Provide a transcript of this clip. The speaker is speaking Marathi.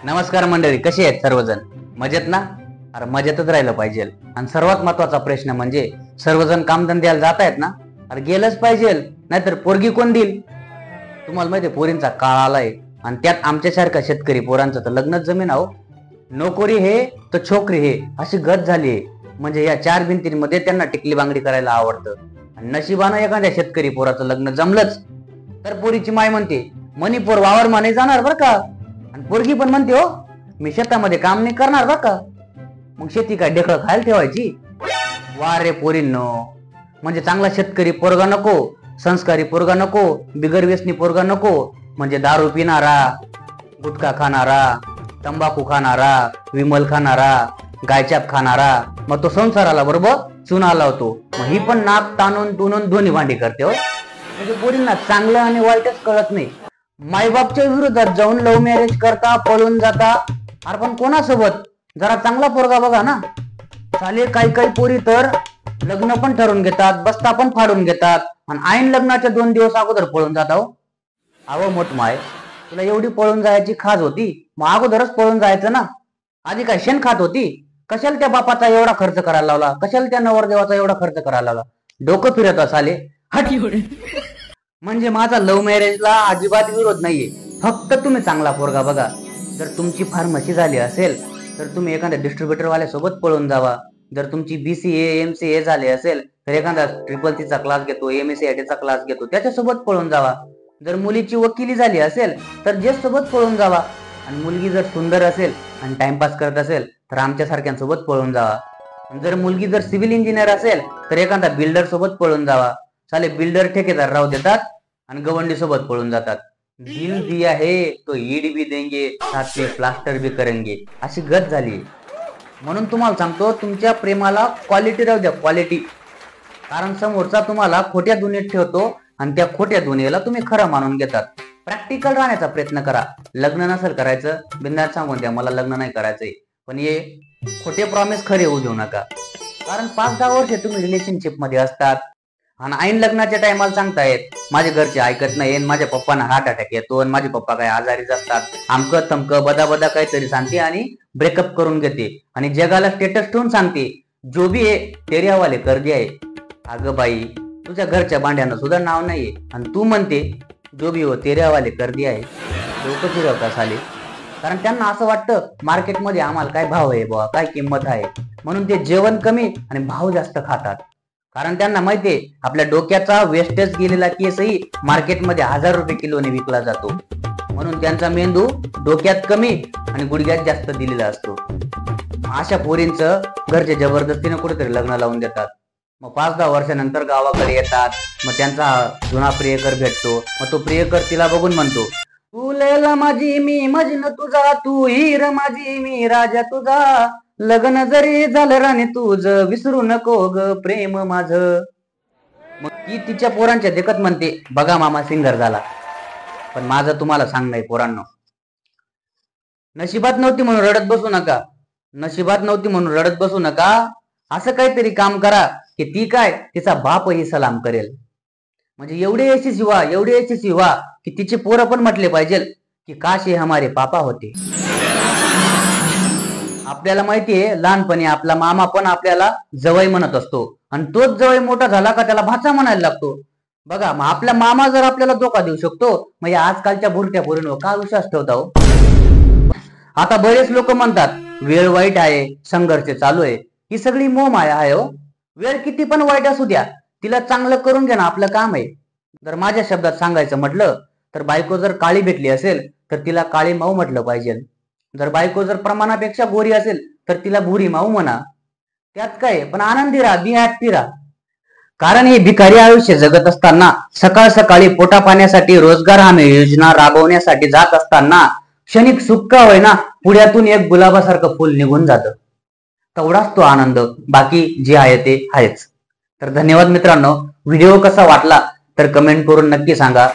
नमस्कार मंडळी, कशी आहेत सर्वजण? मजेत ना? अरे मजेतच राहिलं पाहिजे. आणि सर्वात महत्वाचा प्रश्न म्हणजे सर्वजण कामधंद्याला जात आहेत ना? अरे गेलंच पाहिजे, नाहीतर पोरगी कोण देईल? तुम्हाला माहिती पोरींचा काळ आलाय आणि त्यात आमच्यासारख्या शेतकरी पोरांचं तर लग्नच जमीन आहो. नोकरी हे तर छोकरी हे अशी गत झाली आहे. म्हणजे या चार भिंतींमध्ये त्यांना टिकली बांगडी करायला आवडतं. आणि नशिबानं एखाद्या शेतकरी पोराचं लग्न जमलंच तर पोरीची माय म्हणते मनी पोर वावर माने जाणार बरं का. आणि पोरगी पण म्हणते हो मी शेतामध्ये काम नाही करणार बरं का. मग शेती काय ढेकळं खायला ठेवायची? वा रे पोरींनो, म्हणजे चांगला शेतकरी पोरगा नको, संस्कारी पोरगा नको, बिगर व्यसनी पोरगा नको, म्हणजे दारू पिणारा, गुटखा खाणारा, तंबाखू खाणारा, विमल खाणारा, गायचाप खाणारा, मग तो संसाराला बरोबर चुना लावतो. मग ही पण नाक ताणून तुणून दोन्ही भांडी करते हो. म्हणजे पोरींना चांगलं आणि वाईटच कळत नाही. मायबापच्या विरोधात जाऊन लव्ह मॅरेज करता, पळून जाता. अरे पण कोणासोबत? जरा चांगला पोरगा बघा ना. चालेल, काही काही पोरी तर लग्न पण ठरवून घेतात, बस्ता पण फाडून घेतात आणि ऐन लग्नाच्या 2 दिवस अगोदर पळून जात हो. अहो मोठमाय, तुला एवढी पळून जायची खाज होती मग अगोदरच पळून जायचं ना. आधी काय शेण खात होती? कशाला त्या बापाचा एवढा खर्च करायला लावला? कशाला त्या नवरदेवाचा एवढा खर्च करायला लावला? डोकं फिरत असाले हटी. म्हणजे माझा लव्ह मॅरेजला अजिबात विरोध नाहीये, फक्त तुम्ही चांगला पोरगा बघा. जर तुमची फार्मसी झाली असेल तर तुम्ही एखाद्या डिस्ट्रीब्युटर वाल्यासोबत पळून जावा. जर तुमची BCA MCA झाली असेल तर एखादा CCC क्लास घेतो, MSCIT क्लास घेतो त्याच्यासोबत पळून जावा. जर मुलीची वकिली झाली असेल तर जेस सोबत पळून जावा. आणि मुलगी जर सुंदर असेल आणि टाइमपास करत असेल तर आमच्या सारख्यांसोबत पळून जावा. जर मुलगी जर सिव्हिल इंजिनियर असेल तर एखादा बिल्डर सोबत पळून जावा. साले बिल्डर ठेकेदार राहू देतात आणि गवंडी सोबत पळून जातात. दिल दिया है तो ईड भी देंगे, साथ में प्लास्टर भी करेंगे, अशी गत झाली. म्हणून तुम्हाला सांगतो, तुमच्या प्रेमाला क्वालिटी राहू द्या, क्वालिटी. कारण समोरचा तुम्हाला खोट्या दुनियेत ठेवतो आणि त्या खोट्या दुनियेला तुम्ही खरं मानून घेतात. प्रॅक्टिकल राहण्याचा प्रयत्न करा. लग्न नसेल करायचं, बिंदास सांगून द्या मला लग्न नाही करायचंय, पण हे खोटे प्रॉमिस खरे होऊ देऊ नका. कारण 5-10 वर्ष तुम्ही रिलेशनशिप मध्ये असतात आणि ऐन लग्नाच्या टायमाला सांगतायत माझे घरचे ऐकत नाही, माझ्या पप्पांना हार्ट अटॅक येतो आणि माझे पप्पा काय आजारीच असतात, आमकं तमकं बदा बदा काहीतरी सांगते आणि ब्रेकअप करून घेते. आणि जगाला स्टेटस ठेवून सांगते जो भी आहे तेरे हवाले कर दिया आहे. अगं बाई, तुझ्या घरच्या भांड्यानं सुद्धा नाव नाहीये आणि तू म्हणते जो भी हो तेरे हवाले कर दिया आहे. लोक फिरवता साले. कारण त्यांना असं वाटतं मार्केटमध्ये आम्हाला काय भाव आहे बाबा, काय किंमत आहे, म्हणून ते जेवण कमी आणि भाव जास्त खातात. कारण त्यांना माहितीये आपल्या डोक्याचा वेस्टेज गेलेला केसही मार्केटमध्ये 1000 रुपये किलोने विकला जातो. म्हणून त्यांचा मेंदू डोक्यात कमी आणि गुडघ्यात जास्त दिलेला असतो. अशा पोरींचं घरचे जबरदस्तीने कुठेतरी लग्न लावून देतात. मग 5-10 वर्षानंतर गावाकडे येतात. मग त्यांचा जुना प्रियकर भेटतो. मग तो प्रियकर तिला बघून म्हणतो तू लैला माझी मी मजनू तुझा, तू हीर माझी मी राजा तुझा, लग्न जरी झालं राणे तुझं विसरू नको ग प्रेम माझ. मग ती तिच्या पोरांच्या देखत म्हणते बघा मामा सिंगर झाला. पण माझं तुम्हाला सांगणं पोरांनो, नशिबात नव्हती म्हणून रडत बसू नका. नशिबात नव्हती म्हणून रडत बसू नका. असं काहीतरी काम करा की ती काय तिचा बापही सलाम करेल. म्हणजे एवढे यशस्वी व्हा, एवढे यशस्वी व्हा की तिचे पोरं पण म्हटले पाहिजे की काश हे हमारे पापा होते. आपल्याला माहितीये लहानपणी आपला मामा पण आपल्याला जवळ म्हणत असतो आणि तोच जवळ मोठा झाला का त्याला भाचा म्हणायला लागतो. बघा, मग आपला मामा जर आपल्याला धोका देऊ शकतो, म्हणजे आजकालच्या बुरट्या पोरींवर का विश्वास ठेवता हो? आता बरेच लोक म्हणतात वेळ वाईट आहे, संघर्ष चालू आहे. ही सगळी मोहमाया आहे हो. वेळ किती पण वाईट असू द्या, तिला चांगलं करून घेणं आपलं काम आहे. जर माझ्या शब्दात सांगायचं म्हटलं तर बायको जर काळी भेटली असेल तर तिला काळी माऊ म्हटलं पाहिजे. जर बायको जर प्रमाणापेक्षा गोरी असेल तर तिला भुरी माऊ म्हणा. त्यात काय, पण आनंदी राहा, बी हॅपी राहा. कारण हे भिकारी आयुष्य जगत असताना, सकाळ सकाळी पोटा पाण्यासाठी रोजगार हमी योजना राबवण्यासाठी जात असताना क्षणिक सुख का होईना पुढ्यातून एक गुलाबासारखं फुल निघून जातं. तेवढाच तो आनंद, बाकी जे आहे ते आहेच. तर धन्यवाद मित्रांनो. व्हिडिओ कसा वाटला तर कमेंट करून नक्की सांगा.